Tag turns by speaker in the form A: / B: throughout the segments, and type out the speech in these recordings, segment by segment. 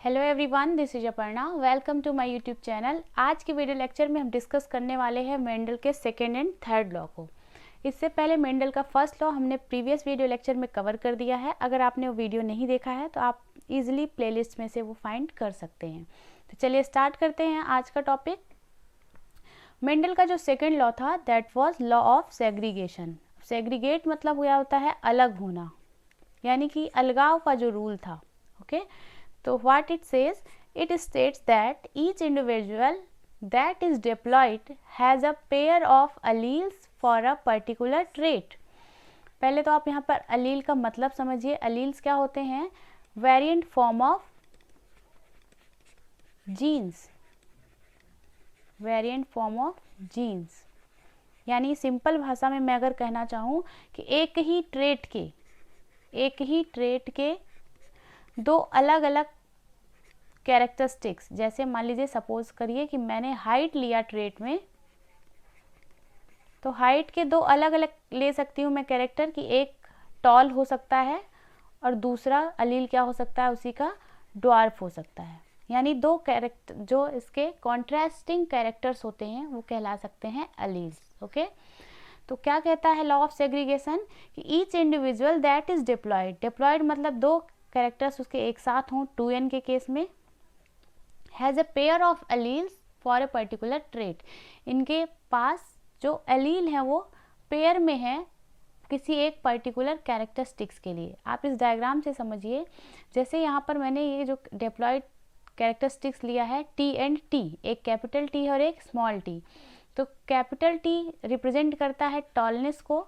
A: Hello everyone, this is Aparna. Welcome to my YouTube channel. आज के video lecture में हम डिस्कस करने वाले हैं मेंडल के सेकेंड एंड थर्ड लॉ को। इससे पहले मेंडल का फर्स्ट लॉ हमने प्रीवियस वीडियो लेक्चर में कवर कर दिया है। अगर आपने वो वीडियो नहीं देखा है तो आप इजीली प्लेलिस्ट में से वो फाइंड कर सकते हैं। तो चलिए स्टार्ट करते हैं आज का टॉपिक। मेंडल का जो सेकेंड लॉ था that was law of segregation. Segregate मतलब हुआ होता है अलग होना, यानी कि अलगाव का जो रूल था। ओके तो what it says, it states that each individual that is diploid has a pair of alleles for a particular trait। पहले तो आप यहाँ पर अलील का मतलब समझिए। अलील्स क्या होते हैं? Variant form of genes, variant form of genes. यानी सिंपल भाषा में मैं अगर कहना चाहूँ कि एक ही ट्रेट के दो अलग अलग कैरेक्टरिस्टिक्स, जैसे मान लीजिए सपोज करिए कि मैंने हाइट लिया ट्रेट में, तो हाइट के दो अलग अलग ले सकती हूँ मैं कैरेक्टर की। एक टॉल हो सकता है और दूसरा अलील क्या हो सकता है, उसी का ड्वार्फ हो सकता है। यानी दो कैरेक्टर जो इसके कॉन्ट्रास्टिंग कैरेक्टर्स होते हैं वो कहला सकते हैं अलील्स। ओके तो क्या कहता है लॉ ऑफ सेग्रीगेशन कि each individual that is diploid, diploid मतलब दो कैरेक्टर्स उसके एक साथ हों, 2n के केस में, has a pair of alleles for a particular trait. इनके पास जो एलील है वो पेयर में है किसी एक पर्टिकुलर कैरेक्टरिस्टिक्स के लिए। आप इस डायग्राम से समझिए, जैसे यहाँ पर मैंने ये जो डिप्लॉयड कैरेक्टरिस्टिक्स लिया है टी एंड टी, एक कैपिटल टी और एक स्मॉल टी। तो कैपिटल टी रिप्रेजेंट करता है टॉलनेस को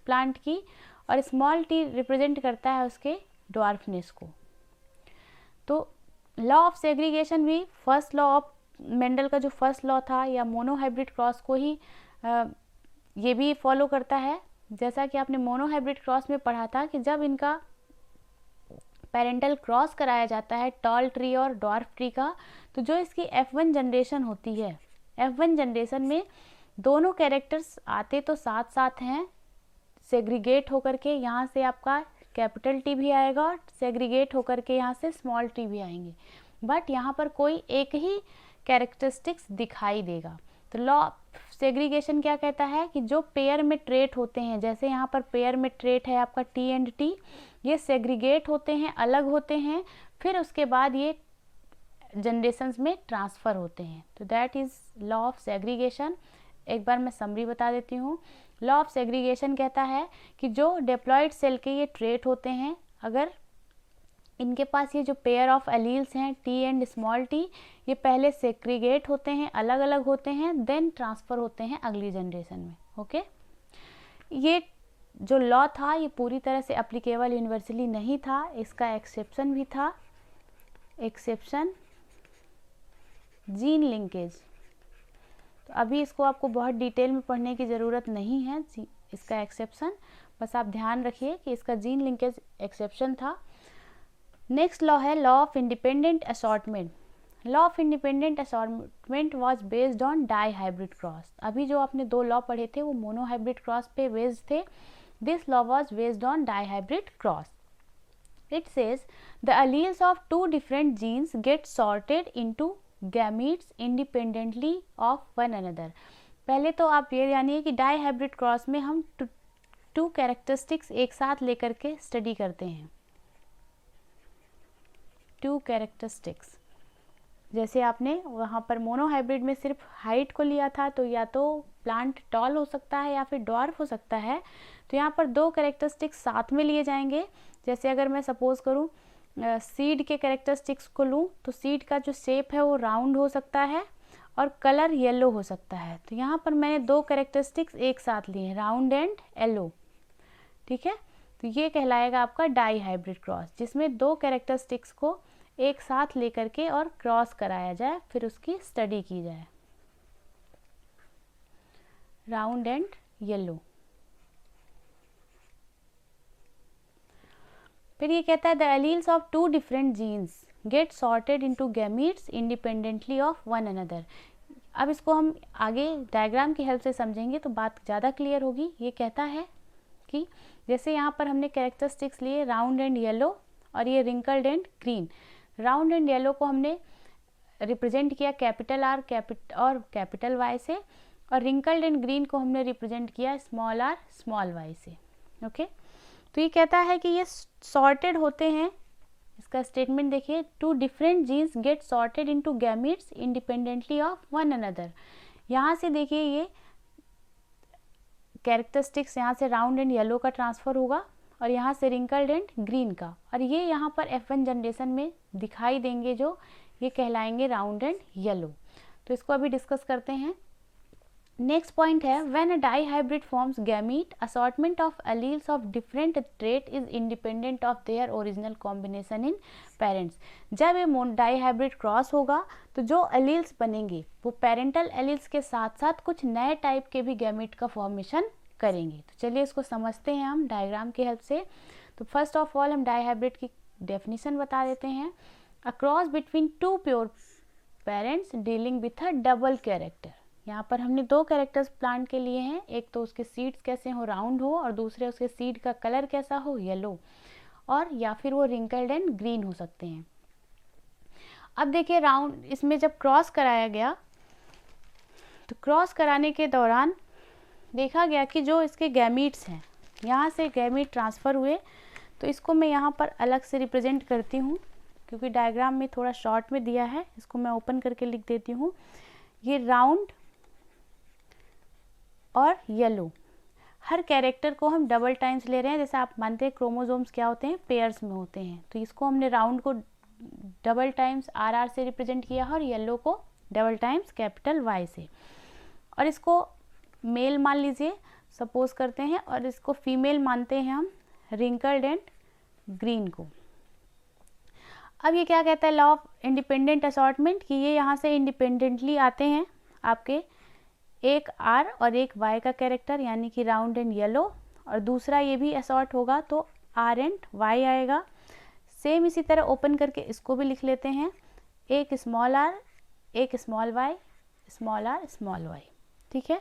A: प्लांट की, और स्मॉल टी रिप्रेजेंट करता है उसके ड्वार्फनेस को। तो लॉ ऑफ सेग्रीगेशन भी फर्स्ट लॉ ऑफ मेंडल का जो फर्स्ट लॉ था या मोनोहाइब्रिड क्रॉस को ही ये भी फॉलो करता है। जैसा कि आपने मोनोहाइब्रिड क्रॉस में पढ़ा था कि जब इनका पेरेंटल क्रॉस कराया जाता है टॉल ट्री और ड्वार्फ ट्री का, तो जो इसकी F1 जनरेशन होती है, F1 जनरेशन में दोनों कैरेक्टर्स आते तो साथ साथ हैं, सेग्रीगेट होकर के यहाँ से आपका कैपिटल टी भी आएगा और सेग्रीगेट होकर के यहाँ से स्मॉल टी भी आएंगे, बट यहाँ पर कोई एक ही कैरेक्टरिस्टिक्स दिखाई देगा। तो लॉ सेग्रीगेशन क्या कहता है कि जो पेयर में ट्रेट होते हैं, जैसे यहाँ पर पेयर में ट्रेट है आपका टी एंड टी, ये सेग्रीगेट होते हैं, अलग होते हैं, फिर उसके बाद ये जनरेशन्स में ट्रांसफ़र होते हैं। तो that is law of segregation. एक बार मैं समरी बता देती हूँ। लॉ ऑफ सेग्रीगेशन कहता है कि जो डिप्लॉयड सेल के ये ट्रेट होते हैं, अगर इनके पास ये जो पेयर ऑफ एलील्स हैं टी एंड स्मॉल टी, ये पहले सेग्रीगेट होते हैं, अलग अलग होते हैं, देन ट्रांसफ़र होते हैं अगली जनरेशन में। ओके ये जो लॉ था ये पूरी तरह से अप्लीकेबल यूनिवर्सली नहीं था, इसका एक्सेप्शन भी था। एक्सेप्शन जीन लिंकेज, तो अभी इसको आपको बहुत डिटेल में पढ़ने की ज़रूरत नहीं है इसका एक्सेप्शन, बस आप ध्यान रखिए कि इसका जीन लिंकेज एक्सेप्शन था। नेक्स्ट लॉ है law of independent assortment. Law of independent assortment was based on dihybrid cross. अभी जो आपने दो लॉ पढ़े थे वो मोनोहाइब्रिड क्रॉस पे बेस्ड थे। This law was based on dihybrid cross. It says the alleles of two different genes get sorted into gametes independently of one another। पहले तो आप ये जानिए कि डाई हाइब्रिड क्रॉस में हम टू कैरेक्टरिस्टिक्स एक साथ लेकर के स्टडी करते हैं। टू कैरेक्टरिस्टिक्स, जैसे आपने वहाँ पर मोनोहाइब्रिड में सिर्फ हाइट को लिया था, तो या तो प्लांट टॉल हो सकता है या फिर ड्वार्फ हो सकता है। तो यहाँ पर दो कैरेक्टरिस्टिक्स साथ में लिए जाएंगे। जैसे अगर मैं सपोज करूँ सीड के कैरेक्टरिस्टिक्स को लूँ, तो सीड का जो शेप है वो राउंड हो सकता है और कलर येलो हो सकता है। तो यहाँ पर मैंने दो कैरेक्टरिस्टिक्स एक साथ लिए हैं, राउंड एंड येलो। ठीक है, तो ये कहलाएगा आपका डाई हाइब्रिड क्रॉस, जिसमें दो कैरेक्टरिस्टिक्स को एक साथ लेकर के और क्रॉस कराया जाए, फिर उसकी स्टडी की जाए। Round and yellow. फिर ये कहता है the alleles of two different genes get sorted into gametes independently of one another. अब इसको हम आगे डायग्राम की हेल्प से समझेंगे तो बात ज़्यादा क्लियर होगी। ये कहता है कि जैसे यहाँ पर हमने कैरेक्टरिस्टिक्स लिए राउंड एंड येलो और ये wrinkled and green. Round and yellow को हमने रिप्रेजेंट किया कैपिटल आर और कैपिटल वाई से, और रिंकल्ड एंड ग्रीन को हमने रिप्रेजेंट किया स्मॉल आर स्मॉल वाई से। ओके, तो ये कहता है कि ये सॉर्टेड होते हैं, इसका स्टेटमेंट देखिए, two different genes get sorted into gametes independently of one another. यहाँ से देखिए ये कैरेक्टरिस्टिक्स यहाँ से राउंड एंड येलो का ट्रांसफ़र होगा और यहाँ से रिंकल्ड एंड ग्रीन का, और ये यहाँ पर F1 जनरेशन में दिखाई देंगे, जो ये कहलाएंगे राउंड एंड येलो। तो इसको अभी डिस्कस करते हैं। नेक्स्ट पॉइंट है, when a dihybrid forms gamete, assortment of alleles of different trait is independent of their original combination in parents. जब ये डाई हाइब्रिड क्रॉस होगा तो जो एलील्स बनेंगे वो पेरेंटल एलील्स के साथ साथ कुछ नए टाइप के भी गैमीट का फॉर्मेशन करेंगे। तो चलिए इसको समझते हैं हम डायग्राम की हेल्प से। तो फर्स्ट ऑफ ऑल हम डाई हाइब्रिड की डेफिनेशन बता देते हैं। A cross between two pure parents dealing with a double character. यहाँ पर हमने दो कैरेक्टर्स प्लांट के लिए हैं, एक तो उसके सीड्स कैसे हो, राउंड हो, और दूसरे उसके सीड का कलर कैसा हो, येलो, और या फिर वो रिंकल्ड एंड ग्रीन हो सकते हैं। अब देखिए राउंड, इसमें जब क्रॉस कराया गया तो क्रॉस कराने के दौरान देखा गया कि जो इसके गैमीट्स हैं, यहाँ से गैमीट ट्रांसफ़र हुए, तो इसको मैं यहाँ पर अलग से रिप्रेजेंट करती हूँ क्योंकि डायग्राम में थोड़ा शॉर्ट में दिया है, इसको मैं ओपन करके लिख देती हूँ। ये राउंड और येलो, हर कैरेक्टर को हम डबल टाइम्स ले रहे हैं। जैसे आप मानते हैं क्रोमोसोम्स क्या होते हैं, पेयर्स में होते हैं, तो इसको हमने राउंड को डबल टाइम्स RR से रिप्रेजेंट किया और येलो को डबल टाइम्स कैपिटल Y से। और इसको मेल मान लीजिए, सपोज करते हैं, और इसको फीमेल मानते हैं हम रिंकल्ड एंड ग्रीन को। अब ये क्या कहता है, लॉ ऑफ इंडिपेंडेंट असॉर्टमेंट, कि ये यहाँ से इंडिपेंडेंटली आते हैं आपके एक R और एक Y का कैरेक्टर, यानी कि राउंड एंड येलो, और दूसरा ये भी असॉर्ट होगा तो R एंड Y आएगा। सेम इसी तरह ओपन करके इसको भी लिख लेते हैं, एक स्मॉल r एक small y, small r small y। ठीक है,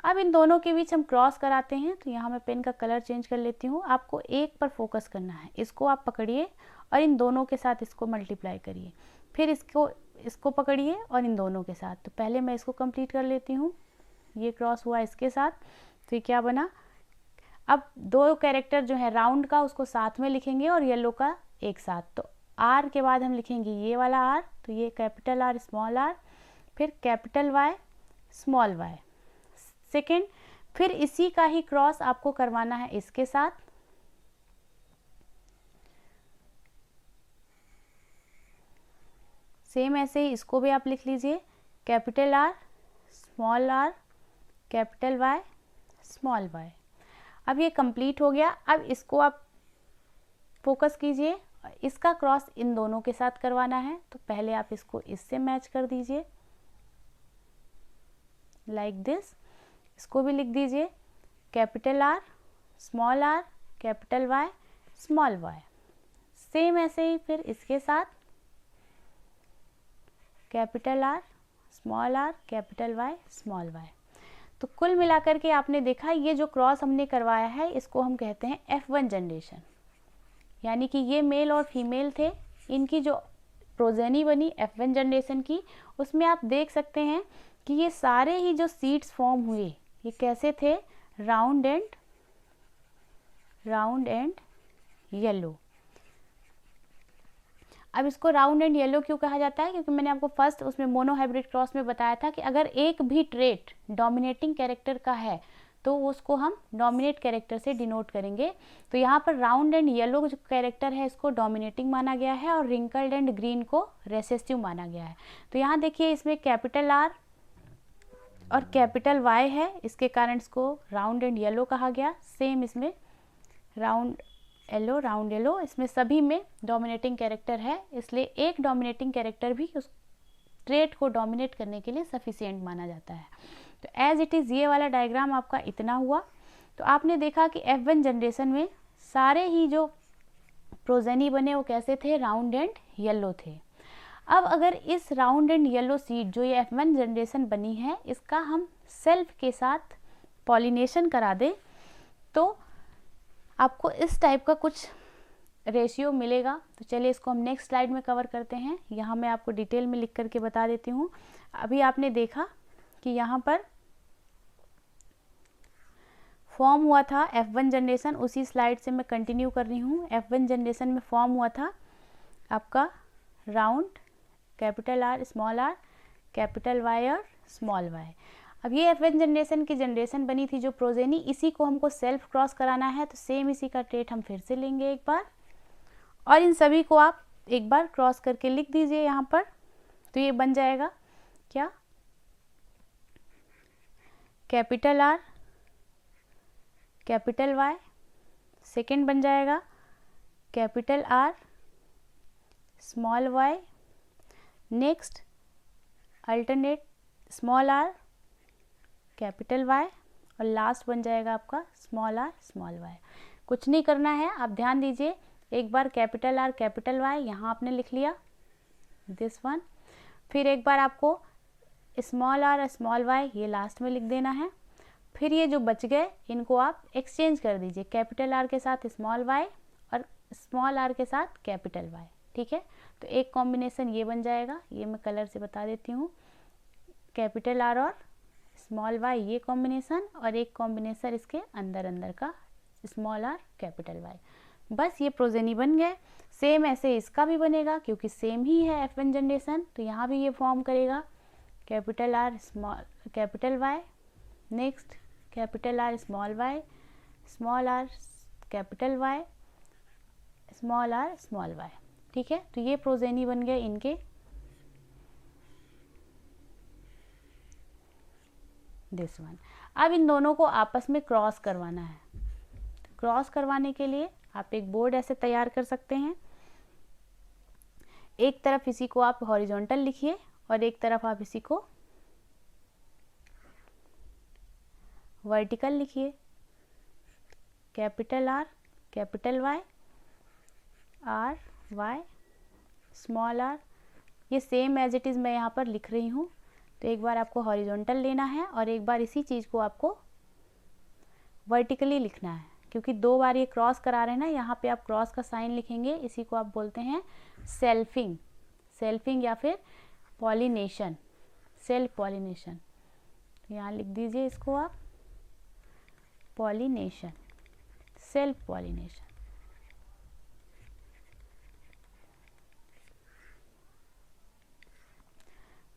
A: अब इन दोनों के बीच हम क्रॉस कराते हैं। तो यहाँ मैं पेन का कलर चेंज कर लेती हूँ। आपको एक पर फोकस करना है, इसको आप पकड़िए और इन दोनों के साथ इसको मल्टीप्लाई करिए, फिर इसको पकड़िए और इन दोनों के साथ। तो पहले मैं इसको कंप्लीट कर लेती हूँ। ये क्रॉस हुआ इसके साथ, तो ये क्या बना, अब दो कैरेक्टर जो है राउंड का उसको साथ में लिखेंगे और येलो का एक साथ। तो R के बाद हम लिखेंगे ये वाला R, तो ये कैपिटल R स्मॉल r, फिर capital Y small y second, फिर इसी का ही क्रॉस आपको करवाना है इसके साथ। सेम ऐसे ही इसको भी आप लिख लीजिए, capital R small r capital Y small y। अब ये कंप्लीट हो गया। अब इसको आप फोकस कीजिए, इसका क्रॉस इन दोनों के साथ करवाना है। तो पहले आप इसको इससे मैच कर दीजिए लाइक दिस। इसको भी लिख दीजिए, capital R small r capital Y small y। Same ऐसे ही फिर इसके साथ capital R small r capital Y small y। तो कुल मिलाकर के आपने देखा, ये जो क्रॉस हमने करवाया है इसको हम कहते हैं F1 जनरेशन, यानी कि ये मेल और फीमेल थे, इनकी जो प्रोजेनी बनी F1 जनरेशन की, उसमें आप देख सकते हैं कि ये सारे ही जो सीड्स फॉर्म हुए ये कैसे थे, राउंड एंड येलो। अब इसको राउंड एंड येलो क्यों कहा जाता है, क्योंकि मैंने आपको फर्स्ट उसमें मोनोहाइब्रिड क्रॉस में बताया था कि अगर एक भी ट्रेट डोमिनेटिंग कैरेक्टर का है तो उसको हम डोमिनेट कैरेक्टर से डिनोट करेंगे। तो यहाँ पर राउंड एंड येलो जो कैरेक्टर है इसको डोमिनेटिंग माना गया है और रिंकल्ड एंड ग्रीन को रेसेसिव माना गया है। तो यहाँ देखिए इसमें कैपिटल R और कैपिटल Y है, इसके कारण इसको राउंड एंड येलो कहा गया। सेम इसमें राउंड येलो, इसमें सभी में डोमिनेटिंग कैरेक्टर है, इसलिए एक डोमिनेटिंग कैरेक्टर भी उस ट्रेट को डोमिनेट करने के लिए सफिशिएंट माना जाता है। तो एज इट इज़ ये वाला डायग्राम आपका इतना हुआ। तो आपने देखा कि F1 जनरेशन में सारे ही जो प्रोजेनी बने वो कैसे थे, राउंड एंड येलो थे। अब अगर इस राउंड एंड येलो सीड जो ये F1 जनरेशन बनी है इसका हम सेल्फ के साथ पॉलिनेशन करा दें तो आपको इस टाइप का कुछ रेशियो मिलेगा। तो चलिए इसको हम नेक्स्ट स्लाइड में कवर करते हैं। यहाँ मैं आपको डिटेल में लिख करके बता देती हूँ। अभी आपने देखा कि यहाँ पर फॉर्म हुआ था F1 जनरेशन, उसी स्लाइड से मैं कंटिन्यू कर रही हूँ। F1 जनरेशन में फॉर्म हुआ था आपका round capital R small r capital Y और स्मॉल y। अब ये F1 जनरेशन की जनरेशन बनी थी जो प्रोजेनी, इसी को हमको सेल्फ क्रॉस कराना है। तो सेम इसी का ट्रेट हम फिर से लेंगे एक बार, और इन सभी को आप एक बार क्रॉस करके लिख दीजिए यहाँ पर। तो ये बन जाएगा क्या, capital R capital Y, second बन जाएगा capital R small y, next alternate small r capital Y, और लास्ट बन जाएगा आपका स्मॉल r स्मॉल y। कुछ नहीं करना है, आप ध्यान दीजिए। एक बार कैपिटल R कैपिटल Y यहाँ आपने लिख लिया दिस वन, फिर एक बार आपको स्मॉल r स्मॉल y ये लास्ट में लिख देना है। फिर ये जो बच गए इनको आप एक्सचेंज कर दीजिए, कैपिटल R के साथ स्मॉल y और स्मॉल r के साथ कैपिटल Y। ठीक है, तो एक कॉम्बिनेशन ये बन जाएगा, ये मैं कलर से बता देती हूँ। कैपिटल R और स्मॉल y ये कॉम्बिनेशन, और एक कॉम्बिनेशन इसके अंदर अंदर का स्मॉल r कैपिटल Y। बस ये प्रोजेनी बन गए। सेम ऐसे इसका भी बनेगा क्योंकि सेम ही है F1 जनरेशन, तो यहाँ भी ये फॉर्म करेगा capital R small capital Y, next capital R small y small r capital Y small r small y। ठीक है, तो ये प्रोजेनी बन गए इनके दिस वन। अब इन दोनों को आपस में क्रॉस करवाना है। क्रॉस करवाने के लिए आप एक बोर्ड ऐसे तैयार कर सकते हैं। एक तरफ इसी को आप हॉरिजॉन्टल लिखिए और एक तरफ आप इसी को वर्टिकल लिखिए। Capital R capital Y R Y small r, ये सेम एज इट इज़ मैं यहाँ पर लिख रही हूँ। तो एक बार आपको हॉरिजॉन्टल लेना है और एक बार इसी चीज़ को आपको वर्टिकली लिखना है, क्योंकि दो बार ये क्रॉस करा रहे हैं ना। यहाँ पे आप क्रॉस का साइन लिखेंगे, इसी को आप बोलते हैं सेल्फिंग, सेल्फिंग या फिर पॉलिनेशन, सेल्फ पॉलिनेशन। तो यहाँ लिख दीजिए इसको आप पॉलिनेशन, सेल्फ पॉलिनेशन।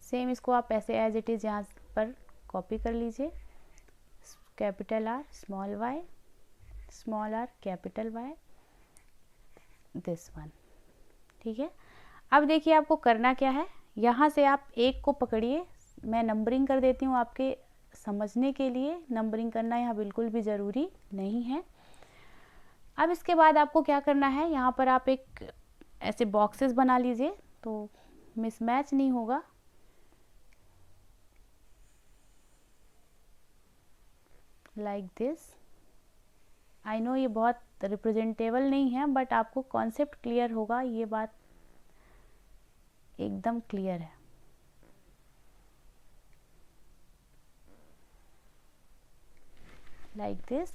A: सेम इसको आप ऐसे एज इट इज़ यहाँ पर कॉपी कर लीजिए। Capital R small y small r capital Y this one. ठीक है, अब देखिए आपको करना क्या है। यहाँ से आप एक को पकड़िए, मैं नंबरिंग कर देती हूँ आपके समझने के लिए। नंबरिंग करना यहाँ बिल्कुल भी ज़रूरी नहीं है। अब इसके बाद आपको क्या करना है, यहाँ पर आप एक ऐसे बॉक्सेस बना लीजिए तो मिसमैच नहीं होगा। Like this. आई नो ये बहुत रिप्रेजेंटेबल नहीं है, बट आपको कॉन्सेप्ट क्लियर होगा, ये बात एकदम क्लियर है। लाइक दिस,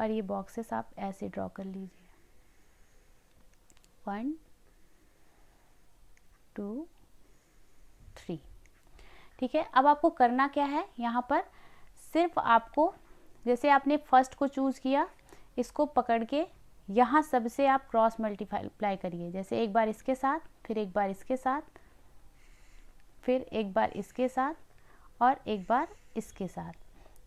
A: और ये बॉक्सेस आप ऐसे ड्रॉ कर लीजिए 1 2 3। ठीक है, अब आपको करना क्या है, यहाँ पर सिर्फ आपको जैसे आपने फर्स्ट को चूज़ किया, इसको पकड़ के यहाँ सबसे आप क्रॉस मल्टीप्लाई करिए। जैसे एक बार इसके साथ, फिर एक बार इसके साथ, फिर एक बार इसके साथ और एक बार इसके साथ।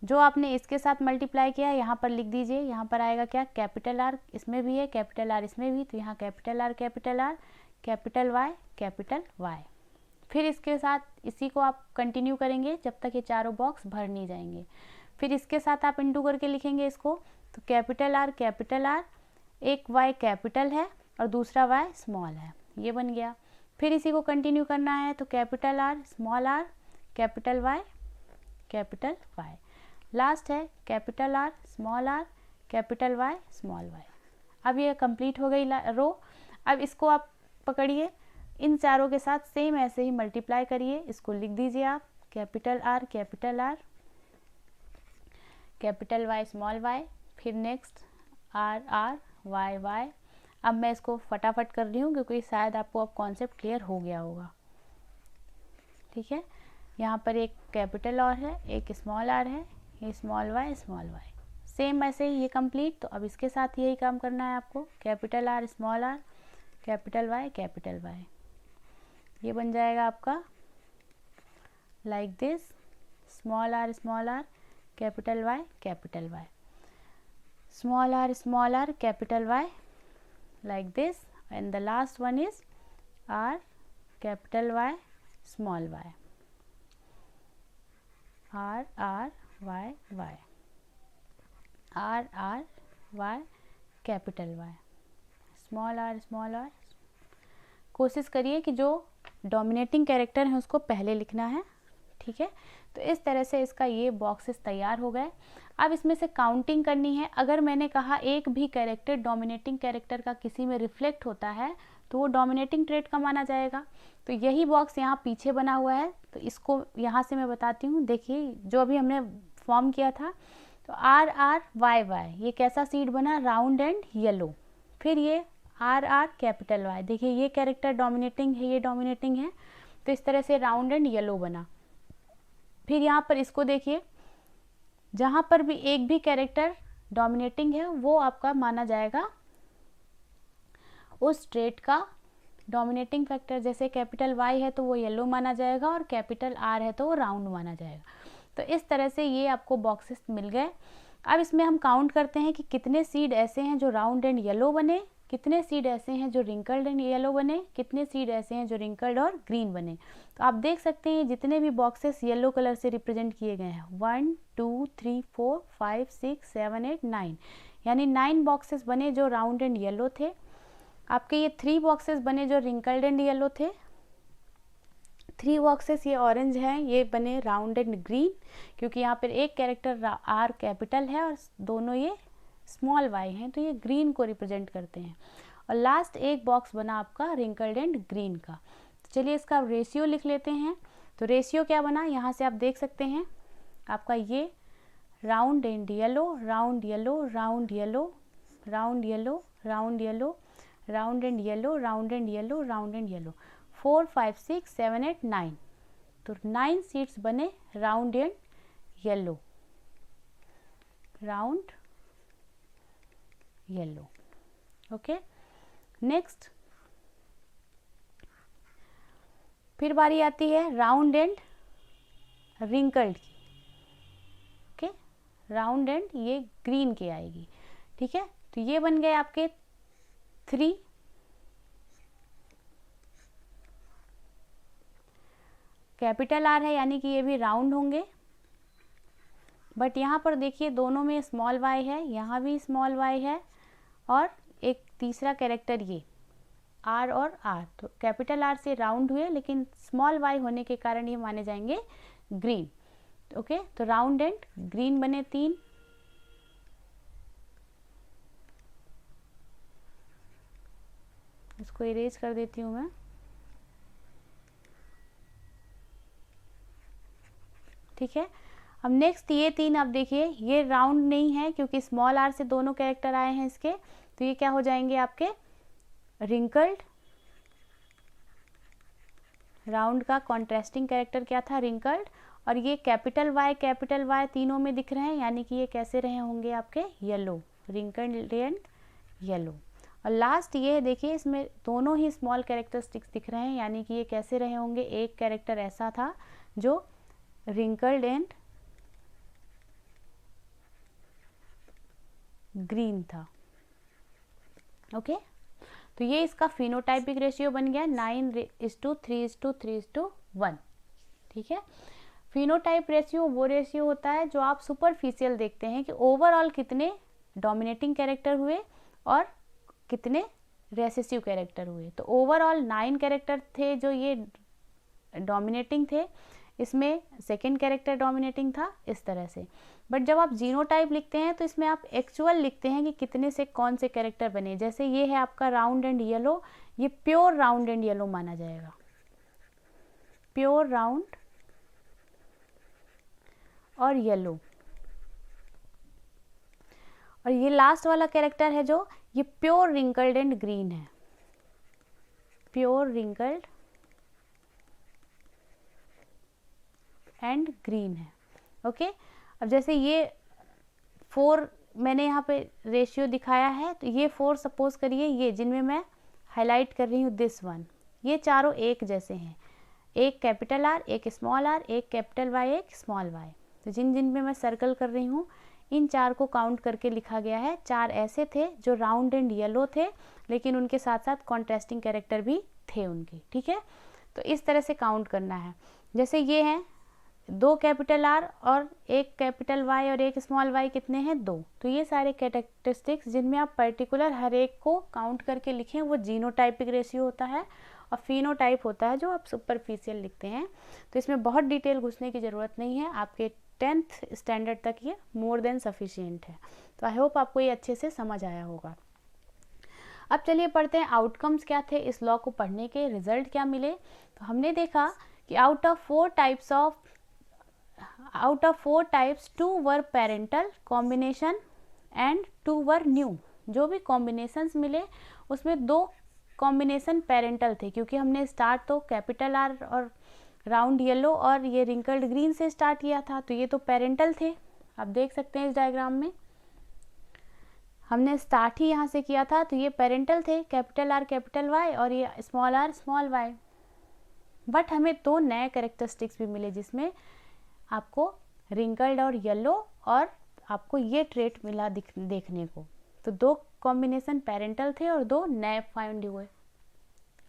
A: जो आपने इसके साथ मल्टीप्लाई किया यहाँ पर लिख दीजिए। यहाँ पर आएगा क्या, कैपिटल R इसमें भी है, कैपिटल R इसमें भी, तो यहाँ capital R capital R capital Y capital Y। फिर इसके साथ इसी को आप कंटिन्यू करेंगे जब तक ये चारों बॉक्स भर नहीं जाएंगे। फिर इसके साथ आप इंटू करके लिखेंगे इसको, तो कैपिटल R कैपिटल R, एक Y कैपिटल है और दूसरा Y स्मॉल है, ये बन गया। फिर इसी को कंटिन्यू करना है, तो capital R small r capital Y capital Y। Last है capital R small r capital Y small y। अब ये कंप्लीट हो गई रो। अब इसको आप पकड़िए, इन चारों के साथ सेम ऐसे ही मल्टीप्लाई करिए। इसको लिख दीजिए आप capital R capital Y small y, फिर next R R Y Y अब मैं इसको फटाफट कर रही हूँ क्योंकि शायद आपको अब कॉन्सेप्ट क्लियर हो गया होगा। ठीक है, यहाँ पर एक कैपिटल आर है, एक स्मॉल आर है, ये स्मॉल वाई सेम ऐसे ही ये कंप्लीट। तो अब इसके साथ यही काम करना है आपको, कैपिटल आर, कैपिटल वाई, ये बन जाएगा आपका like this, small R, capital Y, small R, capital Y, like this, and the last one is R capital Y small y, R Y Y, R Y capital Y, small R. कोशिश करिए कि जो dominating character है उसको पहले लिखना है। ठीक है, तो इस तरह से इसका ये बॉक्सेस तैयार हो गए। अब इसमें से काउंटिंग करनी है। अगर मैंने कहा एक भी कैरेक्टर डोमिनेटिंग कैरेक्टर का किसी में रिफ्लेक्ट होता है तो वो डोमिनेटिंग ट्रेट का माना जाएगा। तो यही बॉक्स यहाँ पीछे बना हुआ है, तो इसको यहाँ से मैं बताती हूँ। देखिए जो अभी हमने फॉर्म किया था, तो RY ये कैसा सीड बना, राउंड एंड येलो। फिर ये RR कैपिटल Y, देखिए ये कैरेक्टर डोमिनेटिंग है, ये डोमिनेटिंग है, तो इस तरह से राउंड एंड येलो बना। फिर यहाँ पर इसको देखिए, जहाँ पर भी एक भी कैरेक्टर डोमिनेटिंग है वो आपका माना जाएगा उस ट्रेट का डोमिनेटिंग फैक्टर। जैसे कैपिटल Y है तो वो येलो माना जाएगा और कैपिटल R है तो वो राउंड माना जाएगा। तो इस तरह से ये आपको बॉक्सेस मिल गए। अब इसमें हम काउंट करते हैं कि कितने सीड ऐसे हैं जो राउंड एंड येलो बने, कितने सीड ऐसे हैं जो रिंकल्ड एंड येलो बने, कितने सीड ऐसे हैं जो रिंकल्ड और ग्रीन बने। तो आप देख सकते हैं जितने भी बॉक्सेस येलो कलर से रिप्रेजेंट किए गए हैं, 1 2 3 4 5 6 7 8 9, यानी 9 बॉक्सेस बने जो राउंड एंड येलो थे। आपके ये 3 बॉक्सेस बने जो रिंकल्ड एंड येलो थे। 3 बॉक्सेस ये ऑरेंज हैं, ये बने राउंड एंड ग्रीन, क्योंकि यहाँ पर एक कैरेक्टर आर कैपिटल है और दोनों ये स्मॉल वाई हैं, तो ये ग्रीन को रिप्रेजेंट करते हैं। और लास्ट एक बॉक्स बना आपका रिंकल्ड एंड ग्रीन का। तो चलिए इसका रेशियो लिख लेते हैं। तो रेशियो क्या बना, यहाँ से आप देख सकते हैं आपका ये round and yellow, round yellow, round yellow, round yellow, round yellow, round and yellow, round and yellow, round and yellow, 4 5 6 7 8 9। तो 9 सीड्स बने round and yellow, round yellow. Okay, next फिर बारी आती है राउंड एंड रिंकल्ड की। Okay, round and ये green की आएगी। ठीक है, तो ये बन गए आपके 3। कैपिटल आर है यानी कि ये भी राउंड होंगे, बट यहाँ पर देखिए दोनों में स्मॉल वाई है, यहाँ भी स्मॉल वाई है, और एक तीसरा कैरेक्टर ये आर और आर। तो कैपिटल आर से राउंड हुए लेकिन स्मॉल वाई होने के कारण ये माने जाएंगे ग्रीन। ओके, तो राउंड एंड ग्रीन बने 3। इसको इरेज कर देती हूँ मैं। ठीक है, अब नेक्स्ट ये 3 आप देखिए, ये राउंड नहीं है क्योंकि स्मॉल आर से दोनों कैरेक्टर आए हैं इसके, तो ये क्या हो जाएंगे आपके रिंकल्ड। राउंड का कॉन्ट्रास्टिंग कैरेक्टर क्या था, रिंकल्ड। और ये कैपिटल वाई तीनों में दिख रहे हैं, यानी कि ये कैसे रहे होंगे आपके येलो, रिंकल्ड एंड येलो। और लास्ट ये है, देखिए इसमें दोनों ही स्मॉल कैरेक्टरिस्टिक्स दिख रहे हैं, यानी कि ये कैसे रहे होंगे, एक कैरेक्टर ऐसा था जो रिंकल्ड एंड ग्रीन था। ओके, तो ये इसका फिनोटाइपिक रेशियो बन गया 9:3:3:3:1। ठीक है, फिनोटाइप रेशियो वो रेशियो होता है जो आप सुपरफिशियल देखते हैं कि ओवरऑल कितने डोमिनेटिंग कैरेक्टर हुए और कितने रेसेसिव कैरेक्टर हुए। तो ओवरऑल 9 कैरेक्टर थे जो ये डोमिनेटिंग थे, इसमें सेकेंड कैरेक्टर डोमिनेटिंग था इस तरह से। बट जब आप जीनोटाइप लिखते हैं तो इसमें आप एक्चुअल लिखते हैं कि कितने से कौन से कैरेक्टर बने। जैसे ये है आपका राउंड एंड येलो, ये प्योर राउंड एंड येलो माना जाएगा, प्योर राउंड और येलो। और ये लास्ट वाला कैरेक्टर है जो ये प्योर रिंकल्ड एंड ग्रीन है, प्योर रिंकल्ड एंड ग्रीन है। ओके, अब जैसे ये 4 मैंने यहाँ पे रेशियो दिखाया है, तो ये 4 सपोज करिए, ये जिनमें मैं हाईलाइट कर रही हूँ दिस वन, ये चारों एक जैसे हैं, एक कैपिटल आर, एक स्मॉल आर, एक कैपिटल वाई, एक स्मॉल वाई। तो जिन जिन में मैं सर्कल कर रही हूँ इन 4 को काउंट करके लिखा गया है। 4 ऐसे थे जो राउंड एंड येलो थे, लेकिन उनके साथ साथ कॉन्ट्रास्टिंग कैरेक्टर भी थे उनके, ठीक है। तो इस तरह से काउंट करना है। जैसे ये हैं 2 कैपिटल आर और एक कैपिटल वाई और एक स्मॉल वाई, कितने हैं 2। तो ये सारे कैरेक्टरिस्टिक्स जिनमें आप पर्टिकुलर हर एक को काउंट करके लिखें, वो जीनोटाइपिक रेशियो होता है और फिनोटाइप होता है जो आप सुपरफिशियल लिखते हैं। तो इसमें बहुत डिटेल घुसने की ज़रूरत नहीं है, आपके 10th स्टैंडर्ड तक ये मोर देन सफिशिएंट है। तो आई होप आपको ये अच्छे से समझ आया होगा। अब चलिए पढ़ते हैं आउटकम्स क्या थे इस लॉ को पढ़ने के, रिजल्ट क्या मिले। तो हमने देखा कि out of 4 types 2 were parental combination and 2 were new. जो भी कॉम्बिनेशंस मिले उसमें 2 कॉम्बिनेशन पेरेंटल थे, क्योंकि हमने स्टार्ट तो कैपिटल आर और राउंड येलो और ये रिंकल्ड ग्रीन से स्टार्ट किया था, तो ये तो पेरेंटल थे। आप देख सकते हैं इस डायग्राम में हमने स्टार्ट ही यहाँ से किया था, तो ये पेरेंटल थे, कैपिटल आर कैपिटल वाई और ये small R small Y. But हमें 2 नए कैरेक्टरिस्टिक्स भी मिले, जिसमें आपको रिंकल्ड और येलो और आपको ये ट्रेट मिला देखने को। तो 2 कॉम्बिनेशन पेरेंटल थे और 2 नए फाइंड हुए।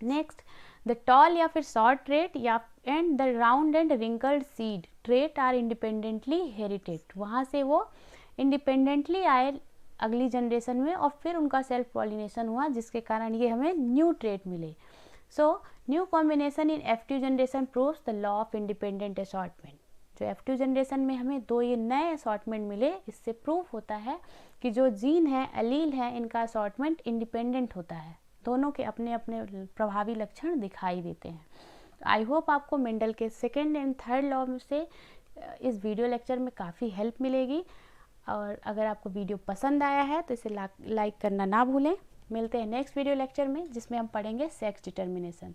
A: नेक्स्ट, द टॉल या फिर शॉर्ट ट्रेट या and the round and wrinkled seed trait are independently inherited. वहाँ से वो इंडिपेंडेंटली आए अगली जनरेशन में और फिर उनका सेल्फ पॉलिनेशन हुआ, जिसके कारण ये हमें न्यू ट्रेट मिले। So new combination in F2 generation proves the law of independent assortment. जो F2 जनरेशन में हमें 2 ये नए असॉर्टमेंट मिले, इससे प्रूव होता है कि जो जीन है, एलील है, इनका असॉर्टमेंट इंडिपेंडेंट होता है, दोनों के अपने अपने प्रभावी लक्षण दिखाई देते हैं। आई होप आपको मेंडल के 2nd एंड 3rd लॉ से इस वीडियो लेक्चर में काफ़ी हेल्प मिलेगी। और अगर आपको वीडियो पसंद आया है तो इसे लाइक करना ना भूलें। मिलते हैं नेक्स्ट वीडियो लेक्चर में, जिसमें हम पढ़ेंगे सेक्स डिटर्मिनेशन।